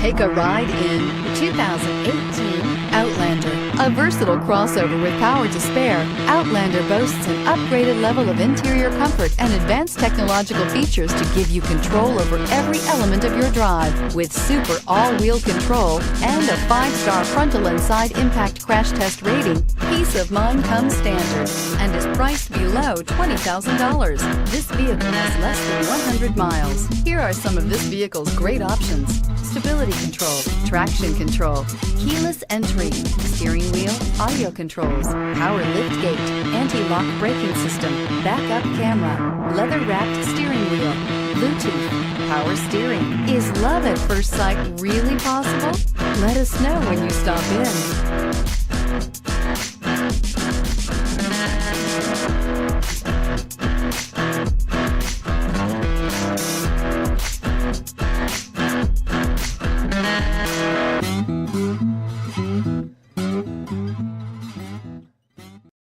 Take a ride in the 2018 Outlander. A versatile crossover with power to spare, Outlander boasts an upgraded level of interior comfort and advanced technological features to give you control over every element of your drive. With super all-wheel control and a 5-star frontal and side impact crash test rating, peace of mind comes standard and is priced below $20,000. This vehicle has less than 100 miles. Here are some of this vehicle's great options: stability control, traction control, keyless entry, steering wheel audio controls, power lift gate, anti-lock braking system, backup camera, leather-wrapped steering wheel, Bluetooth, power steering. Is love at first sight really possible? Let us know when you stop in.